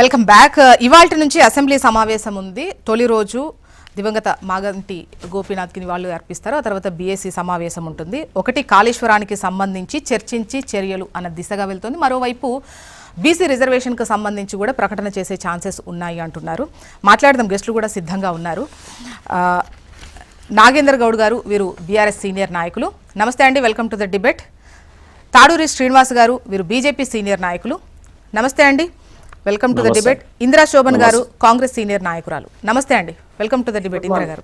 Welcome back. ఇవాల్టి నుంచి assembly సమావేశం ఉంది. తొలి రోజు దివంగత మాగంటి గోపీనాథ్కి నివాళులు అర్పిస్తారు. ఆ తర్వాత బీఎస్సీ సమావేశం ఉంటుంది. ఒకటి కాళేశ్వరానికి సంబంధించి చర్చించి చర్యలు అన్న దిశగా వెళ్తుంది. మరోవైపు బీసీ రిజర్వేషన్కు సంబంధించి కూడా ప్రకటన చేసే ఛాన్సెస్ ఉన్నాయి అంటున్నారు. మాట్లాడదాం, గెస్టులు కూడా సిద్ధంగా ఉన్నారు. నాగేందర్ గౌడ్ గారు, వీరు బీఆర్ఎస్ సీనియర్ నాయకులు. నమస్తే అండి, welcome to the debate. Taduri Srinivas గారు, వీరు బీజేపీ సీనియర్ నాయకులు. నమస్తే అండి, welcome to the debate. Indira Shobhan గారు, కాంగ్రెస్ సీనియర్ నాయకురాలు. నమస్తే అండి, welcome to the debate. Indira గారు,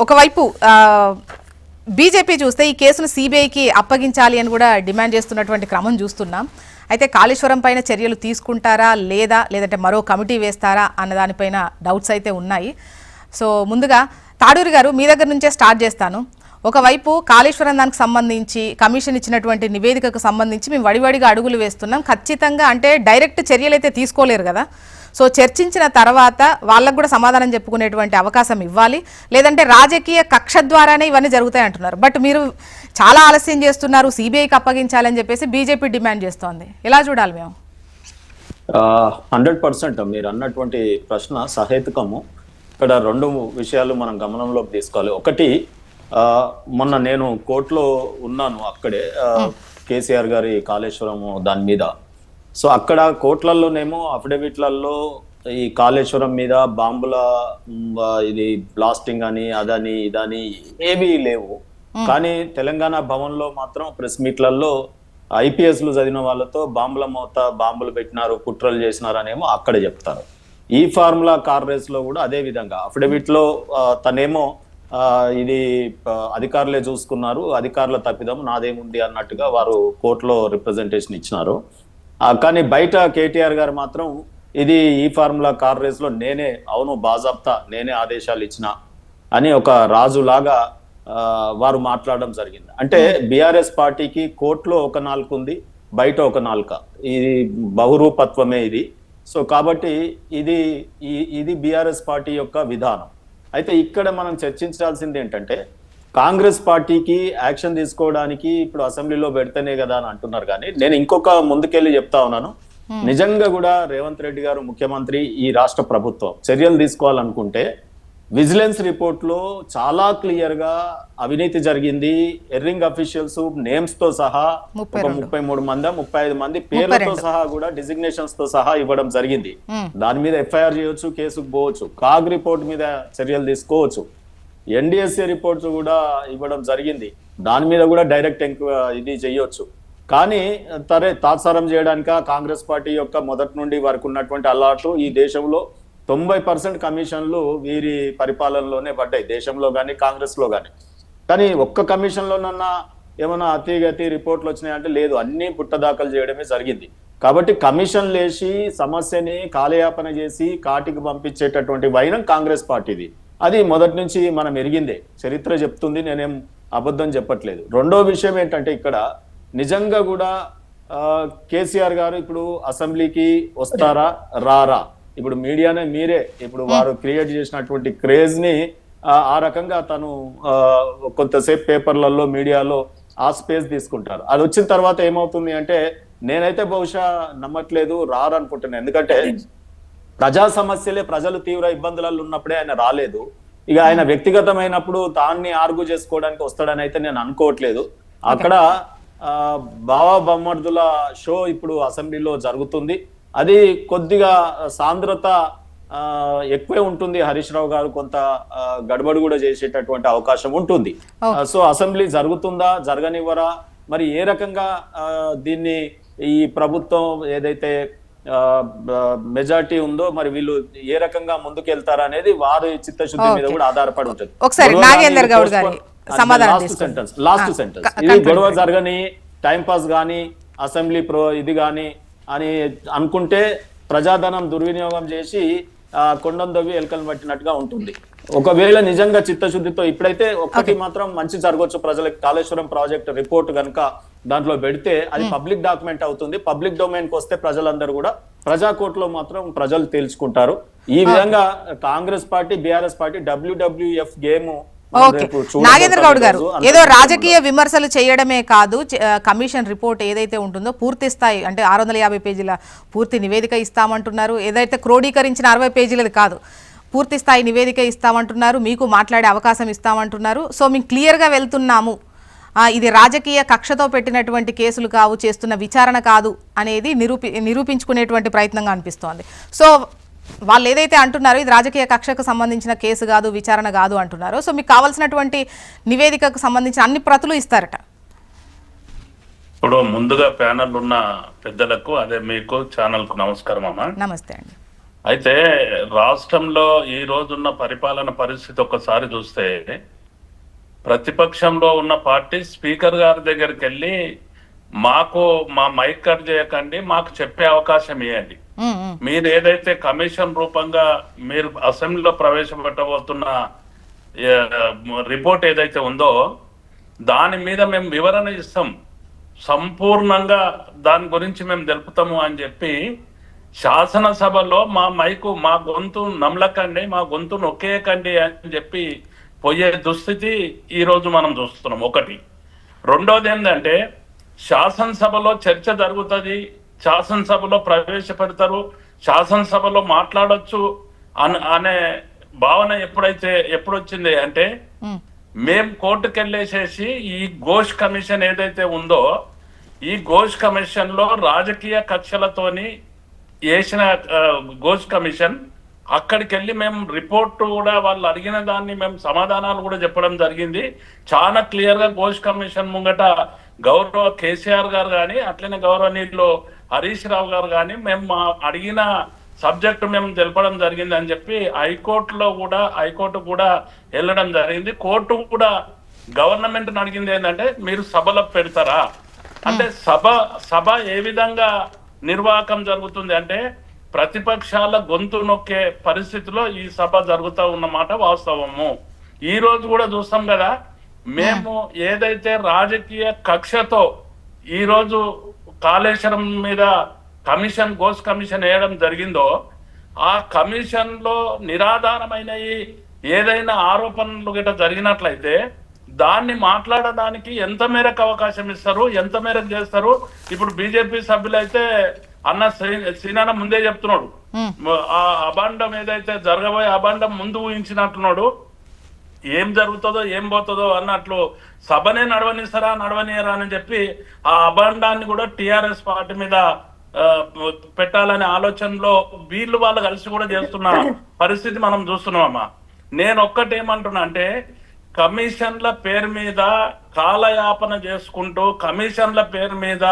ఒకవైపు బీజేపీ చూస్తే ఈ కేసును సిబిఐకి అప్పగించాలి అని కూడా డిమాండ్ చేస్తున్నటువంటి క్రమం చూస్తున్నాం. అయితే కాళేశ్వరం పైన చర్యలు తీసుకుంటారా లేదంటే మరో కమిటీ వేస్తారా అన్న దానిపైన డౌట్స్ అయితే ఉన్నాయి. సో ముందుగా తాడూరి గారు, మీ దగ్గర నుంచే స్టార్ట్ చేస్తాను. ఒకవైపు కాళేశ్వరం దానికి సంబంధించి కమిషన్ ఇచ్చినటువంటి నివేదికకు సంబంధించి మేము వడివడిగా అడుగులు వేస్తున్నాం. ఖచ్చితంగా అంటే డైరెక్ట్ చర్యలు అయితే తీసుకోలేరు కదా. సో చర్చించిన తర్వాత వాళ్ళకు కూడా సమాధానం చెప్పుకునేటువంటి అవకాశం ఇవ్వాలి, లేదంటే రాజకీయ కక్ష ద్వారానే ఇవన్నీ జరుగుతాయి అంటున్నారు. బట్ మీరు చాలా ఆలస్యం చేస్తున్నారు, సిబిఐకి అప్పగించాలని చెప్పేసి బీజేపీ డిమాండ్ చేస్తోంది. ఎలా చూడాలి మేము? 100% మీరు అన్నటువంటి ప్రశ్న సహేతుకము. ఇక్కడ రెండు విషయాలు మనం గమనంలోకి తీసుకోవాలి. ఒకటి, మొన్న నేను కోర్టులో ఉన్నాను, అక్కడే కేసీఆర్ గారి కాళేశ్వరం దాని మీద. సో అక్కడ కోర్టులలోనేమో అఫిడవిట్లలో ఈ కాళేశ్వరం మీద బాంబుల ఇది బ్లాస్టింగ్ అని అదని ఇదని ఏమీ లేవు. కానీ తెలంగాణ భవన్లో మాత్రం ప్రెస్ మీట్లలో ఐపీఎస్లు చదివిన వాళ్ళతో బాంబుల మోత, బాంబులు పెట్టినారు, కుట్రలు చేసినారు అనేమో అక్కడ చెప్తారు. ఈ ఫార్ములా కార్ రేస్ లో కూడా అదే విధంగా అఫిడవిట్ లో తనేమో ఇది అధికారులే చూసుకున్నారు, అధికారుల తప్పిదం నాదేముంది అన్నట్టుగా వారు కోర్టులో రిప్రజెంటేషన్ ఇచ్చినారు. కానీ బయట కేటీఆర్ గారు మాత్రం ఇది ఈ ఫార్ములా కార్ రేస్ లో నేనే, అవును బాజాప్తా నేనే ఆదేశాలు ఇచ్చిన అని ఒక రాజులాగా వారు మాట్లాడడం జరిగింది. అంటే బీఆర్ఎస్ పార్టీకి కోర్టులో ఒక నాలుక ఉంది, బయట ఒక నాలుక. ఇది బహురూపత్వమే ఇది. సో కాబట్టి ఇది బీఆర్ఎస్ పార్టీ యొక్క విధానం. అయితే ఇక్కడ మనం చర్చించాల్సింది ఏంటంటే, కాంగ్రెస్ పార్టీకి యాక్షన్ తీసుకోవడానికి ఇప్పుడు అసెంబ్లీలో పెడితేనే కదా అని అంటున్నారు. కానీ నేను ఇంకొక ముందుకెళ్ళి చెప్తా ఉన్నాను, నిజంగా కూడా రేవంత్ రెడ్డి గారు ముఖ్యమంత్రి, ఈ రాష్ట్ర ప్రభుత్వం చర్యలు తీసుకోవాలనుకుంటే విజిలెన్స్ రిపోర్ట్ లో చాలా క్లియర్ గా అవినీతి జరిగింది, ఎర్రింగ్ అఫీషియల్స్ నేమ్స్ తో సహా 33 మంది 35 మంది పేర్లతో సహా కూడా డిజిగ్నేషన్స్ తో సహా ఇవ్వడం జరిగింది. దాని మీద ఎఫ్ఐఆర్ చేయొచ్చు, కేసుకు పోవచ్చు, కాగ్ రిపోర్ట్ మీద చర్యలు తీసుకోవచ్చు, ఎన్డిఎస్ఏ రిపోర్ట్స్ కూడా ఇవ్వడం జరిగింది, దాని మీద కూడా డైరెక్ట్ ఇది చేయొచ్చు. కానీ తాత్సారం చేయడానిక కాంగ్రెస్ పార్టీ యొక్క మొదటి నుండి వరకు ఉన్నటువంటి అలవాటు, ఈ దేశంలో 90% కమిషన్లు వీరి పరిపాలనలోనే పడ్డాయి, దేశంలో కానీ కాంగ్రెస్ లో కానీ. కానీ ఒక్క కమిషన్లోనన్నా ఏమైనా అతిగతి రిపోర్ట్లు వచ్చినాయంటే లేదు, అన్ని పుట్టదాఖలు చేయడమే జరిగింది. కాబట్టి కమిషన్లు వేసి సమస్యని కాలయాపన చేసి కాటికి పంపించేటటువంటి వైనం కాంగ్రెస్ పార్టీది. అది మొదటి నుంచి మనం ఎరిగిందే, చరిత్ర చెప్తుంది, నేనేం అబద్ధం చెప్పట్లేదు. రెండో విషయం ఏంటంటే, ఇక్కడ నిజంగా కూడా కేసీఆర్ గారు ఇప్పుడు అసెంబ్లీకి వస్తారా రారా, ఇప్పుడు మీడియానే మీరే ఇప్పుడు వారు క్రియేట్ చేసినటువంటి క్రేజ్ ని ఆ రకంగా తను కొంతసేపు పేపర్లలో మీడియాలో ఆ స్పేస్ తీసుకుంటారు. అది వచ్చిన తర్వాత ఏమవుతుంది అంటే, నేనైతే బహుశా నమ్మట్లేదు, రారనుకుంటున్నాను. ఎందుకంటే ప్రజా సమస్యలే, ప్రజలు తీవ్ర ఇబ్బందులలో ఉన్నప్పుడే ఆయన రాలేదు. ఇక ఆయన వ్యక్తిగతమైనప్పుడు దాన్ని ఆర్గ్యూ చేసుకోవడానికి వస్తాడని అయితే నేను అనుకోవట్లేదు. అక్కడ బావా బొమ్మర్దుల షో ఇప్పుడు అసెంబ్లీలో జరుగుతుంది. అది కొద్దిగా సాంద్రత ఎక్కువే ఉంటుంది. హరీష్ రావు గారు కొంత గడబడి కూడా చేసేటటువంటి అవకాశం ఉంటుంది. సో అసెంబ్లీ జరుగుతుందా, జరగనివ్వరా, మరి ఏ రకంగా దీన్ని ఈ ప్రభుత్వం ఏదైతే మెజారిటీ ఉందో మరి వీళ్ళు ఏ రకంగా ముందుకెళ్తారా అనేది వారి చిత్తశుద్ధి మీద కూడా ఆధారపడి ఉంటుంది. లాస్ట్ సెంటెన్స్ ఇది గొడవ జరగని, టైం పాస్ గాని, అసెంబ్లీ ఇది గాని అని అనుకుంటే ప్రజాధనం దుర్వినియోగం చేసి కొండం దవ్వి ఎలకలు పట్టినట్టుగా ఉంటుంది. ఒకవేళ నిజంగా చిత్తశుద్ధితో ఇప్పుడైతే ఒక్కటి మాత్రం మంచి జరగవచ్చు ప్రజలకు, కాళేశ్వరం ప్రాజెక్ట్ రిపోర్ట్ కనుక దాంట్లో పెడితే అది పబ్లిక్ డాక్యుమెంట్ అవుతుంది. పబ్లిక్ డొమైన్ కి వస్తే ప్రజలందరూ కూడా ప్రజా కోర్టులో మాత్రం ప్రజలు తేల్చుకుంటారు. ఈ విధంగా Congress party, BRS party WWF game okay, Nagendra Goud గారు, ఏదో రాజకీయ విమర్శలు చేయడమే కాదు, కమిషన్ రిపోర్ట్ ఏదైతే ఉంటుందో పూర్తి స్థాయి అంటే 650 పేజీల పూర్తి నివేదిక ఇస్తామంటున్నారు. ఏదైతే క్రోడీకరించిన 60 పేజీలది కాదు, పూర్తి స్థాయి నివేదిక ఇస్తామంటున్నారు, మీకు మాట్లాడే అవకాశం ఇస్తామంటున్నారు. సో మేము క్లియర్గా వెళ్తున్నాము, ఇది రాజకీయ కక్షతో పెట్టినటువంటి కేసులు కావు, చేస్తున్న విచారణ కాదు అనేది నిరూపించుకునేటువంటి ప్రయత్నంగా అనిపిస్తోంది. సో వాళ్ళు ఏదైతే అంటున్నారో ఇది రాజకీయ కక్షకు సంబంధించిన కేసు కాదు, విచారణ కాదు అంటున్నారు. సో మీకు కావాల్సినటువంటి నివేదికకు సంబంధించిన అన్ని ప్రతులు ఇస్తారట. ఇప్పుడు ముందుగా ప్యానల్ ఉన్న పెద్దలకు అదే మీకు ఛానల్ కు నమస్కారం అమ్మా. నమస్తే అండి. అయితే రాష్ట్రంలో ఈ రోజున్న పరిపాలన పరిస్థితి ఒక్కసారి చూస్తే ప్రతిపక్షంలో ఉన్న పార్టీ స్పీకర్ గారి దగ్గరికి వెళ్ళి మాకు మా మైక్ కట్ చేయకండి, మాకు చెప్పే అవకాశం ఇవ్వండి, మీరు ఏదైతే కమిషన్ రూపంగా మీరు అసెంబ్లీలో ప్రవేశపెట్టబోతున్న రిపోర్ట్ ఏదైతే ఉందో దాని మీద మేము వివరణ ఇస్తాం, సంపూర్ణంగా దాని గురించి మేము తెలుపుతాము అని చెప్పి శాసనసభలో మా మైకు మా గొంతు నమ్మలకండి, మా గొంతు నొక్కేయకండి అని చెప్పి పోయే దుస్థితి ఈ రోజు మనం చూస్తున్నాం. ఒకటి. రెండోది ఏంటంటే శాసనసభలో చర్చ జరుగుతుంది, శాసనసభలో ప్రవేశపెడతారు, శాసనసభలో మాట్లాడొచ్చు అనే భావన ఎప్పుడు వచ్చింది అంటే మేము కోర్టుకు వెళ్ళేసేసి ఈ ఘోష్ కమిషన్ ఏదైతే ఉందో ఈ ఘోష్ కమిషన్ లో రాజకీయ కక్షలతోని వేసిన ఘోష్ కమిషన్ అక్కడికి వెళ్ళి మేము రిపోర్ట్ కూడా వాళ్ళు అడిగిన దాన్ని మేము సమాధానాలు కూడా చెప్పడం జరిగింది. చాలా క్లియర్ గా ఘోష్ కమిషన్ ముంగట గౌరవ కేసీఆర్ గారు కానీ అట్లనే గౌరవనీయులు హరీష్ రావు గారు కానీ మేము అడిగిన సబ్జెక్టు మేము తెలపడం జరిగింది అని చెప్పి హైకోర్టు కూడా వెళ్ళడం జరిగింది. కోర్టు కూడా గవర్నమెంట్ అడిగింది ఏంటంటే మీరు సభలో పెడతారా అంటే సభ ఏ విధంగా నిర్వాహకం జరుగుతుంది అంటే ప్రతిపక్షాల గొంతు నొక్కే పరిస్థితిలో ఈ సభ జరుగుతూ ఉన్నమాట వాస్తవము. ఈ రోజు కూడా చూస్తాం కదా, మేము ఏదైతే రాజకీయ కక్షతో ఈ రోజు కాళేశ్వరం మీద ఘోష్ కమిషన్ వేయడం జరిగిందో ఆ కమిషన్ లో నిరాధారమైనవి ఏదైనా ఆరోపణలు గిట్ట జరిగినట్లయితే దాన్ని మాట్లాడడానికి ఎంత మేరకు అవకాశం ఇస్తారు, ఎంత మేరకు చేస్తారు. ఇప్పుడు బీజేపీ సభ్యులైతే అన్న శ్రీనారాయణ ముందే చెప్తున్నాడు, ఆ అభాండం ఏదైతే జరగబోయే అభాండం ముందు ఊహించినట్టున్నాడు, ఏం జరుగుతుందో ఏం పోతుందో అన్నట్లు సభనే నడవనియరా అని చెప్పి ఆ అభాండాన్ని కూడా టిఆర్ఎస్ పార్టీ మీద పెట్టాలనే ఆలోచనలో వాళ్ళు కలిసి కూడా చేస్తున్న పరిస్థితి మనం చూస్తున్నామమ్మా. నేను ఒక్కటేమంటున్నా అంటే కమిషన్ల పేరు మీద కాలయాపన చేసుకుంటూ కమిషన్ల పేరు మీద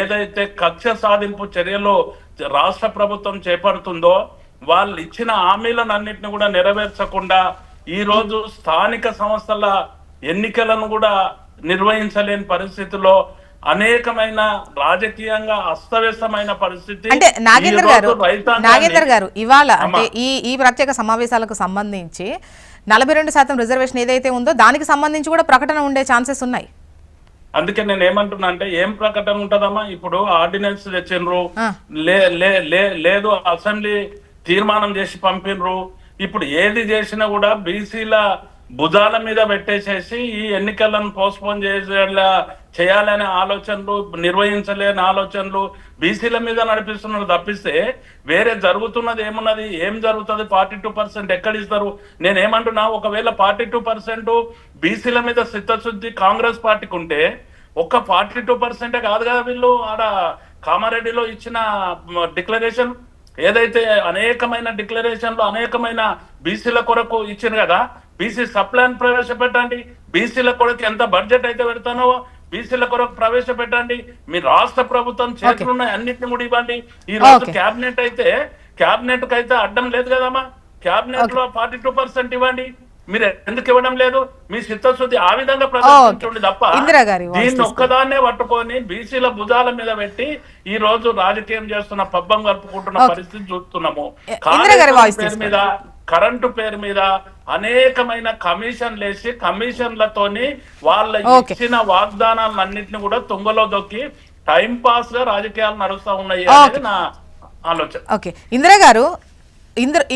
ఏదైతే కక్ష సాధింపు చర్యలు రాష్ట్ర ప్రభుత్వం చేపడుతుందో వాళ్ళు ఇచ్చిన హామీలన్నింటినీ కూడా నెరవేర్చకుండా ఈ రోజు స్థానిక సంస్థల ఎన్నికలను కూడా నిర్వహించలేని పరిస్థితిలో అనేకమైన రాజకీయంగా అస్తవ్యస్తమైన పరిస్థితి. అంటే నాగేందర్ గారు ఇవాళ అంటే ఈ ప్రత్యేక సమావేశాలకు సంబంధించి 42% రిజర్వేషన్ ఏదైతే ఉందో దానికి సంబంధించి కూడా ప్రకటన ఉండే ఛాన్సెస్ ఉన్నాయి. అందుకే నేను ఏమంటున్నా అంటే ఏం ప్రకటన ఉంటదమ్మా, ఇప్పుడు ఆర్డినెన్స్ తెచ్చిండ్రు, లేదు అసెంబ్లీ తీర్మానం చేసి పంపినరు, ఇప్పుడు ఏది చేసినా కూడా బీసీల భుజాల మీద పెట్టేసేసి ఈ ఎన్నికలను పోస్ట్పోన్ చేయాలనే ఆలోచనలు, నిర్వహించలేని ఆలోచనలు బీసీల మీద నడిపిస్తున్నారు తప్పిస్తే వేరే జరుగుతున్నది ఏమున్నది, ఏం జరుగుతుంది? 42% ఎక్కడిస్తారు? నేనేమంటున్నా, ఒకవేళ 42% బీసీల మీద చిత్తశుద్ధి కాంగ్రెస్ పార్టీకి ఉంటే ఒక్క 42% కాదు కదా వీళ్ళు ఆడ కామారెడ్డిలో ఇచ్చిన డిక్లరేషన్ ఏదైతే అనేకమైన డిక్లరేషన్లు అనేకమైన బీసీల కొరకు ఇచ్చింది కదా, బీసీ సప్లాన్ ప్రవేశపెట్టండి, బీసీల కొరకు ఎంత బడ్జెట్ అయితే పెడతానో బీసీల కొరకు ప్రవేశపెట్టండి, మీ రాష్ట్ర ప్రభుత్వం చేతులున్న అన్నింటిని కూడా ఇవ్వండి. ఈ రోజు క్యాబినెట్ అయితే అడ్డం లేదు కదమ్మా, క్యాబినెట్ లో 42% ఇవ్వండి, మీరు ఎందుకు ఇవ్వడం లేదు? మీ చిత్తశుద్ధి ఆ విధంగా ప్రదర్శించండి తప్ప దీన్ని ఒక్కదాన్నే పట్టుకొని బీసీల భుజాల మీద పెట్టి ఈ రోజు రాజకీయం చేస్తున్న పబ్బం గడుపుకుంటున్న పరిస్థితి చూస్తున్నాము. పేరు మీద కరెంటు పేరు మీద అనేకమైన కమిషన్లు వేసి కమిషన్లతోని వాళ్ళ ఇచ్చిన వాగ్దానాలన్నింటినీ కూడా తుంగలో దొక్కి టైం పాస్ గా రాజకీయాలు నడుస్తా ఉన్నాయి అనేది నా ఆలోచన. ఓకే ఇందిరా గారు,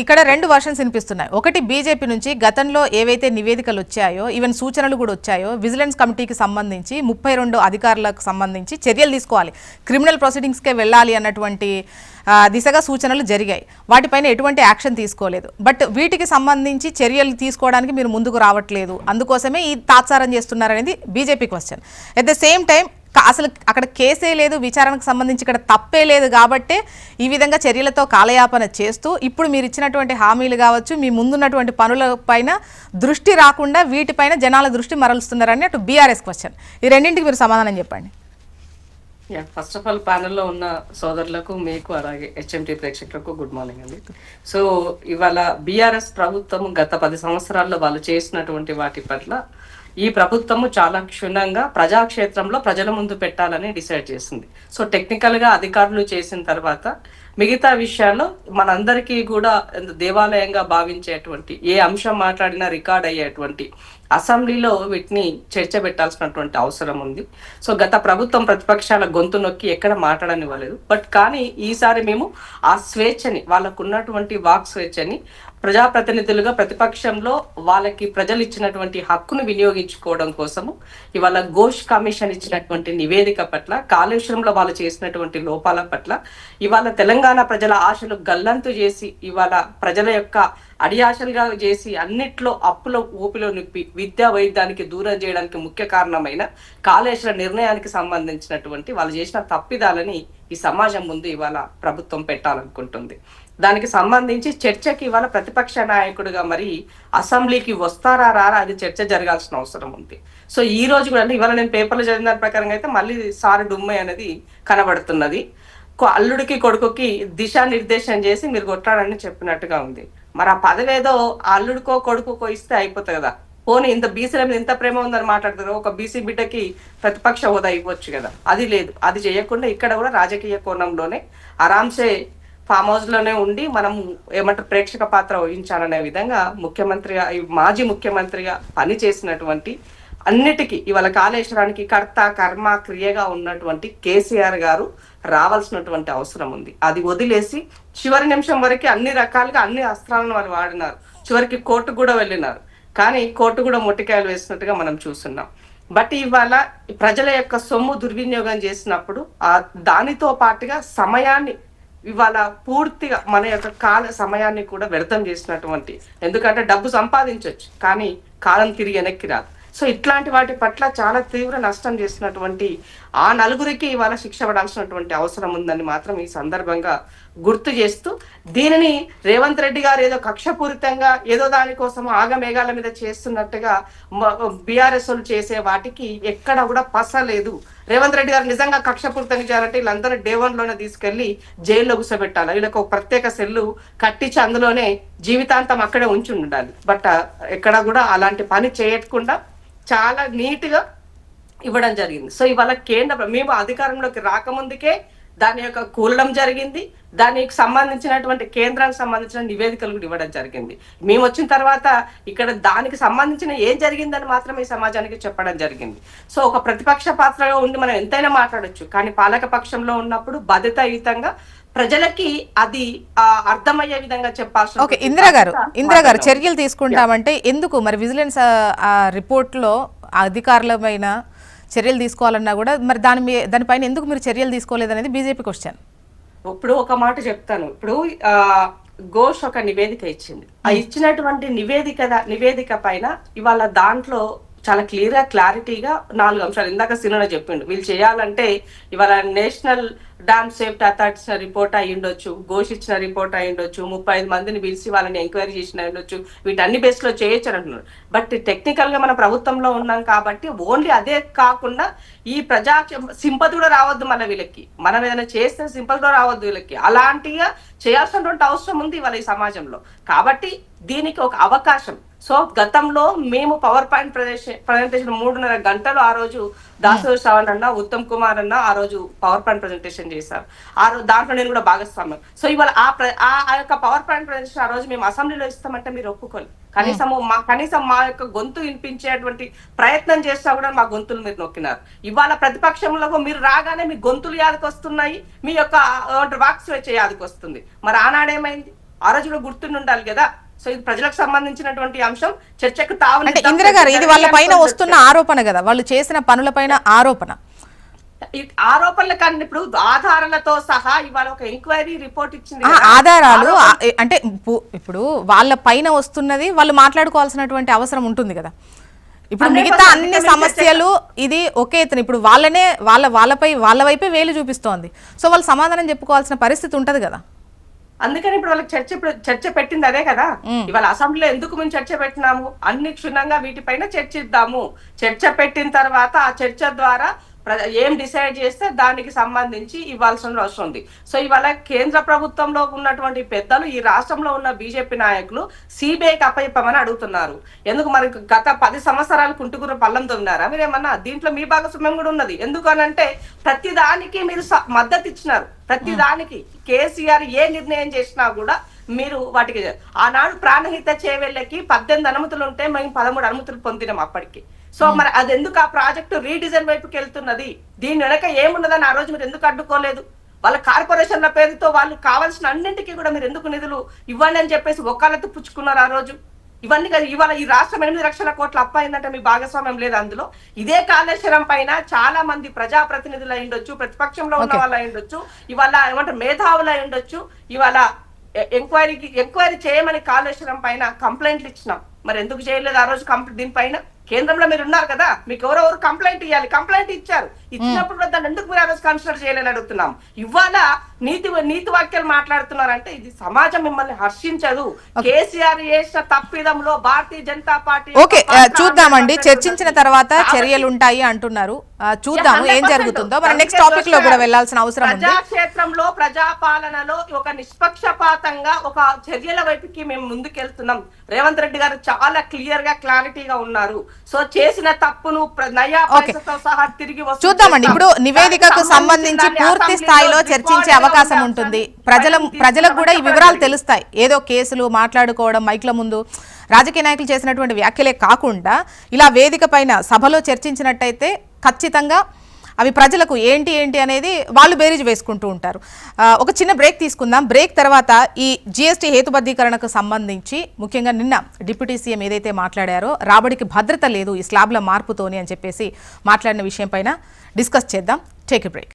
ఇక్కడ రెండు వర్షన్స్ వినిపిస్తున్నాయి. ఒకటి బీజేపీ నుంచి గతంలో ఏవైతే నివేదికలు వచ్చాయో, ఈవెన్ సూచనలు కూడా వచ్చాయో, విజిలెన్స్ కమిటీకి సంబంధించి 32 అధికారులకు సంబంధించి చర్యలు తీసుకోవాలి, క్రిమినల్ ప్రొసీడింగ్స్కే వెళ్ళాలి అన్నటువంటి దిశగా సూచనలు జరిగాయి. వాటిపైన ఎటువంటి యాక్షన్ తీసుకోలేదు. బట్ వీటికి సంబంధించి చర్యలు తీసుకోవడానికి మీరు ముందుకు రావట్లేదు, అందుకోసమే ఈ తాత్సారం చేస్తున్నారనేది BJP question. At the same time అసలు అక్కడ కేసే లేదు, విచారణకు సంబంధించి ఇక్కడ తప్పే లేదు కాబట్టే ఈ విధంగా చర్యలతో కాలయాపన చేస్తూ ఇప్పుడు మీరు ఇచ్చినటువంటి హామీలు కావచ్చు, మీ ముందున్నటువంటి పనుల పైన దృష్టి రాకుండా వీటిపైన జనాల దృష్టి మరలుస్తున్నారని అటు బీఆర్ఎస్ క్వశ్చన్. ఈ రెండింటికి మీరు సమాధానం చెప్పండి. ఫస్ట్ ఆఫ్ ఆల్ ప్యానెల్లో ఉన్న సోదరులకు, మీకు, అలాగే హెచ్ఎంటీ ప్రేక్షకులకు గుడ్ మార్నింగ్ అండి. సో ఇవాళ బీఆర్ఎస్ ప్రభుత్వం గత 10 సంవత్సరాల్లో వాళ్ళు చేసినటువంటి వాటి పట్ల ఈ ప్రభుత్వము చాలా క్షుణ్ణంగా ప్రజాక్షేత్రంలో ప్రజల ముందు పెట్టాలని డిసైడ్ చేసింది. సో టెక్నికల్ గా అధికారులు చేసిన తర్వాత మిగతా విషయాల్లో మనందరికీ కూడా దేవాలయంగా భావించేటువంటి ఏ అంశం మాట్లాడినా రికార్డ్ అయ్యేటువంటి అసెంబ్లీలో వీటిని చర్చ పెట్టాల్సినటువంటి అవసరం ఉంది. సో గత ప్రభుత్వం ప్రతిపక్షాల గొంతు నొక్కి ఎక్కడ మాట్లాడనివ్వలేదు. బట్ కానీ ఈసారి మేము ఆ స్వేచ్ఛని, వాళ్ళకు ఉన్నటువంటి వాక్ స్వేచ్ఛని ప్రజాప్రతినిధులుగా ప్రతిపక్షంలో వాళ్ళకి ప్రజలు ఇచ్చినటువంటి హక్కును వినియోగించుకోవడం కోసము ఇవాళ ఘోష్ కమిషన్ ఇచ్చినటువంటి నివేదిక పట్ల, కాళేశ్వరంలో వాళ్ళు చేసినటువంటి లోపాల పట్ల, ఇవాళ తెలంగాణ ప్రజల ఆశలు గల్లంతు చేసి ఇవాళ ప్రజల యొక్క అడియాశలుగా చేసి అన్నిట్లో అప్పుల ఊపిలో నిప్పి విద్యా వైద్యానికి దూరం చేయడానికి ముఖ్య కారణమైన కాళేశ్వర నిర్ణయానికి సంబంధించినటువంటి వాళ్ళు చేసిన తప్పిదాలని ఈ సమాజం ముందు ఇవాళ ప్రభుత్వం పెట్టాలనుకుంటుంది. దానికి సంబంధించి చర్చకి ఇవాళ ప్రతిపక్ష నాయకుడిగా మరి అసెంబ్లీకి వస్తారా రారా అది చర్చ జరగాల్సిన అవసరం ఉంది. సో ఈ రోజు కూడా అంటే ఇవాళ నేను పేపర్లో చదివిన దాని ప్రకారంగా అయితే మళ్ళీ సారి డుమ్మే అనేది కనబడుతున్నది. అల్లుడికి కొడుకుకి దిశానిర్దేశం చేసి మీరు కొట్టాడని చెప్పినట్టుగా ఉంది. మరి ఆ పదవేదో అల్లుడికో కొడుకుకో ఇస్తే అయిపోతుంది కదా. పోనీ ఇంత బీసీల మీద ఇంత ప్రేమ ఉందని మాట్లాడుతారు, ఒక బీసీ బిడ్డకి ప్రతిపక్ష హోదా ఇవ్వచ్చు కదా. అది లేదు, అది చేయకుండా ఇక్కడ కూడా రాజకీయ కోణంలోనే ఆరాంసే ఫామ్ హౌస్ లోనే ఉండి మనం ఏమంటారు ప్రేక్షక పాత్ర వహించాలనే విధంగా ముఖ్యమంత్రిగా, మాజీ ముఖ్యమంత్రిగా పని చేసినటువంటి అన్నిటికీ ఇవాళ కాళేశ్వరానికి కర్త కర్మ క్రియగా ఉన్నటువంటి కేసీఆర్ గారు రావాల్సినటువంటి అవసరం ఉంది. అది వదిలేసి చివరి నిమిషం వరకు అన్ని రకాలుగా అన్ని అస్త్రాలను వాళ్ళు వాడినారు. చివరికి కోర్టు కూడా వెళ్ళినారు, కానీ కోర్టు కూడా మొట్టికాయలు వేసినట్టుగా మనం చూస్తున్నాం. బట్ ఇవాళ ప్రజల యొక్క సొమ్ము దుర్వినియోగం చేసినప్పుడు దానితో పాటుగా సమయాన్ని ఇవాళ పూర్తిగా మన యొక్క కాల సమయాన్ని కూడా వ్యర్థం చేసినటువంటి, ఎందుకంటే డబ్బు సంపాదించవచ్చు కానీ కాలం తిరిగి వెనక్కి రాదు. సో ఇట్లాంటి వాటి పట్ల చాలా తీవ్ర నష్టం చేసినటువంటి ఆ నలుగురికి ఇవాళ శిక్ష పడాల్సినటువంటి అవసరం ఉందని మాత్రం ఈ సందర్భంగా గుర్తు చేస్తూ, దీనిని రేవంత్ రెడ్డి గారు ఏదో కక్షపూరితంగా ఏదో దానికోసం ఆగమేఘాల మీద చేస్తున్నట్టుగా బీఆర్ఎస్ చేసే వాటికి ఎక్కడ కూడా పస లేదు. రేవంత్ రెడ్డి గారు నిజంగా కక్షపూరితంగా చేయాలంటే వీళ్ళందరూ డే 1 లోనే తీసుకెళ్లి జైల్లో కూర్చోబెట్టాలి. వీళ్ళకి ఒక ప్రత్యేక సెల్లు కట్టించి అందులోనే జీవితాంతం అక్కడే ఉంచి ఉండాలి. బట్ ఎక్కడ కూడా అలాంటి పని చేయకుండా చాలా నీట్ గా ఇవ్వడం జరిగింది. సో ఇవాళ మేము అధికారంలోకి రాకముందుకే దాని యొక్క కూలడం జరిగింది. దానికి సంబంధించినటువంటి కేంద్రానికి సంబంధించిన నివేదికలు కూడా ఇవ్వడం జరిగింది. మేము వచ్చిన తర్వాత ఇక్కడ దానికి సంబంధించిన ఏం జరిగిందని మాత్రం ఈ సమాజానికి చెప్పడం జరిగింది. సో ఒక ప్రతిపక్ష పాత్రగా ఉండి మనం ఎంతైనా మాట్లాడొచ్చు, కానీ పాలక పక్షంలో ఉన్నప్పుడు బాధ్యతాయుతంగా ప్రజలకి అది అర్థమయ్యే విధంగా చెప్పాల్సిన. ఓకే, ఇందిరా గారు చర్యలు తీసుకుంటామంటే ఎందుకు మరి విజిలెన్స్ రిపోర్ట్ లో అధికారులమైన చర్యలు తీసుకోవాలన్నా కూడా మరి దానిపైన ఎందుకు మీరు చర్యలు తీసుకోలేదు అనేది బీజేపీ క్వశ్చన్. ఇప్పుడు ఒక మాట చెప్తాను. ఇప్పుడు ఘోష్ ఒక నివేదిక ఇచ్చింది. ఆ ఇచ్చినటువంటి నివేదిక పైన ఇవాళ దాంట్లో చాలా క్లారిటీగా 4 అంశాలు ఇందాక సినిమా చెప్పిండు. వీళ్ళు చేయాలంటే ఇవాళ నేషనల్ డ్యామ్ సేఫ్టీ అథారిటీ ఇచ్చిన రిపోర్ట్ అయి ఉండొచ్చు, ఘోష్ ఇచ్చిన రిపోర్ట్ అయి ఉండొచ్చు, 35 మందిని పిలిచి వాళ్ళని ఎంక్వైరీ చేసిన ఉండొచ్చు, వీటన్ని బేస్ లో చేయొచ్చు అని అంటున్నారు. బట్ టెక్నికల్ గా మన ప్రభుత్వంలో ఉన్నాం కాబట్టి ఓన్లీ అదే కాకుండా ఈ ప్రజా సింపతి కూడా రావద్దు మన వీళ్ళకి. మనం ఏదైనా చేస్తే సింపతి కూడా రావద్దు వీళ్ళకి. అలాంటిగా చేయాల్సినటువంటి అవసరం ఉంది ఇవాళ ఈ సమాజంలో. కాబట్టి దీనికి ఒక అవకాశం. సో గతంలో మేము పవర్ పాయింట్ ప్రజెంటేషన్ 3.5 గంటలు ఆ రోజు దాసరి శ్రవణ్ అన్న, ఉత్తమ్ కుమార్ అన్న ఆ రోజు పవర్ పాయింట్ ప్రజెంటేషన్ చేశారు. ఆ రోజు దాంట్లో నేను కూడా భాగస్వామ్యం. సో ఇవాళ ఆ యొక్క పవర్ పాయింట్ ప్రజెంటేషన్ ఆ రోజు మేము అసెంబ్లీలో ఇస్తామంటే మీరు ఒప్పుకోవాలి. కనీసం మా యొక్క గొంతు వినిపించేటువంటి ప్రయత్నం చేస్తా కూడా మా గొంతులు మీరు నొక్కినారు. ఇవాళ ప్రతిపక్షంలో మీరు రాగానే మీ గొంతులు యాదకి వస్తున్నాయి, మీ యొక్క వాక్ స్వేచ్ఛ యాదకి వస్తుంది. మరి ఆనాడేమైంది? ఆ రోజు కూడా గుర్తుండి ఉండాలి కదా. సో ఇది ప్రజలకు సంబంధించినటువంటి అంశం, చర్చకు తావు. అంటే ఇందిరా గారు, ఇది వాళ్ళ పైన వస్తున్న ఆరోపణ కదా, వాళ్ళు చేసిన పనులపైన ఆరోపణ. ఆరోపణల కన్నా ఇప్పుడు ఆధారాలతో సహా ఇవాళ ఒక ఎంక్వైరీ రిపోర్ట్ ఇచ్చింది. ఆధారాలు అంటే ఇప్పుడు వాళ్ళ పైన వస్తున్నది వాళ్ళు మాట్లాడుకోవాల్సినటువంటి అవసరం ఉంటుంది కదా. ఇప్పుడు మిగతా అన్ని సమస్యలు ఇది ఒకే ఎత్తున ఇప్పుడు వాళ్ళ వైపే వేలు చూపిస్తోంది. సో వాళ్ళు సమాధానం చెప్పుకోవాల్సిన పరిస్థితి ఉంటది కదా. అందుకని ఇప్పుడు వాళ్ళకి చర్చ పెట్టింది అదే కదా. ఇవాళ అసెంబ్లీలో ఎందుకు మేము చర్చ పెట్టినాము, అన్ని క్షుణ్ణంగా వీటిపైన చర్చిద్దాము. చర్చ పెట్టిన తర్వాత ఆ చర్చ ద్వారా ఏం డిసైడ్ చేస్తే దానికి సంబంధించి ఇవ్వాల్సిన అవసరం ఉంది. సో ఇవాళ కేంద్ర ప్రభుత్వంలో ఉన్నటువంటి పెద్దలు, ఈ రాష్ట్రంలో ఉన్న బీజేపీ నాయకులు సిబిఐకి అప్పచెప్పమని అడుగుతున్నారు. ఎందుకు మరి గత 10 సంవత్సరాలు కుంటుగురు పల్లం తొమ్మినారా మీరేమన్నా? దీంట్లో మీ భాగస్వామ్యం కూడా ఉన్నది. ఎందుకు అనంటే ప్రతి దానికి మీరు మద్దతు ఇచ్చినారు. ప్రతి దానికి కేసీఆర్ ఏ నిర్ణయం చేసినా కూడా మీరు వాటికి ఆనాడు ప్రాణహిత చేవెళ్ళకి 18 అనుమతులు ఉంటే మేము 13 అనుమతులు పొందినాం అప్పటికి. సో మరి అది ఎందుకు ఆ ప్రాజెక్టు రీడిజైన్ వైపుకి వెళ్తున్నది? దీని వెనక ఏమున్నదని ఆ రోజు మీరు ఎందుకు అడ్డుకోలేదు? వాళ్ళ కార్పొరేషన్ల పేరుతో వాళ్ళు కావాల్సిన అన్నింటికీ కూడా మీరు ఎందుకు నిధులు ఇవ్వండి అని చెప్పేసి ఒక్కళ్ళతో పుచ్చుకున్నారు ఆ రోజు? ఇవన్నీ కదా. ఇవాళ ఈ రాష్ట్రం 8 లక్షల కోట్ల అప్పు అయిందంటే మీ భాగస్వామ్యం లేదు అందులో. ఇదే కాళేశ్వరం పైన చాలా మంది ప్రజాప్రతినిధులు అయి ఉండొచ్చు, ప్రతిపక్షంలో ఉన్న వాళ్ళు అయి ఉండొచ్చు, ఇవాళ ఏమంటారు మేధావులు అయి ఉండొచ్చు. ఇవాళ ఎంక్వైరీ చేయమని కాళేశ్వరం పైన కంప్లైంట్లు ఇచ్చినాం. మరి ఎందుకు చేయలేదు ఆ రోజు దీనిపైన? కేంద్రంలో మీరు ఉన్నారు కదా, మీకు ఎవరెవరు కంప్లైంట్ ఇవ్వాలి, కంప్లైంట్ ఇచ్చారు. ఇచ్చినప్పుడు కూడా దాన్ని ఎందుకు మీరు ఆ రోజు కన్సిడర్ చేయాలని అడుగుతున్నాం. ఇవాళ నీతి వాక్యాలు మాట్లాడుతున్నారంటే ఇది సమాజం మిమ్మల్ని హర్షించదు. కేసీఆర్ చేసిన తప్పిదంలో భారతీయ జనతా పార్టీ ఓకే చూద్దామండి, చర్చించిన తర్వాత చర్యలు ఉంటాయి అంటున్నారు. చూద్దాము ఏం జరుగుతుందో. మనం నెక్స్ట్ టాపిక్ లో కూడా వెళ్లాల్సిన అవసరం ఉంది. ప్రజాక్షేత్రంలో ప్రజాపాలనలో ఒక నిష్పక్షపాతంగా ఒక చర్యల వైపుకి మేము ముందుకెళ్తున్నాం. రేవంత్ రెడ్డి గారు చాలా క్లియర్ గా క్లారిటీగా ఉన్నారు. సో చేసిన తప్పును నయా పైసతో సహా తిరిగి చూద్దామండి. ఇప్పుడు నివేదికకు సంబంధించి పూర్తి స్థాయిలో చర్చించే అవకాశం ఉంటుంది. ప్రజలకు కూడా ఈ వివరాలు తెలుస్తాయి. ఏదో కేసులు మాట్లాడుకోవడం మైక్ల ముందు రాజకీయ నాయకులు చేసినటువంటి వ్యాఖ్యలే కాకుండా ఇలా వేదిక పైన సభలో చర్చించినట్టయితే ఖచ్చితంగా అవి ప్రజలకు ఏంటి అనేది వాళ్ళు బేరీజు వేసుకుంటూ ఉంటారు. ఒక చిన్న బ్రేక్ తీసుకుందాం. బ్రేక్ తర్వాత ఈ జీఎస్టీ హేతుబద్ధీకరణకు సంబంధించి ముఖ్యంగా నిన్న డిప్యూటీ సీఎం ఏదైతే మాట్లాడారో రాబడికి భద్రత లేదు ఈ స్లాబ్ల మార్పుతోని అని చెప్పేసి మాట్లాడిన విషయం పైన డిస్కస్ చేద్దాం. Take a break.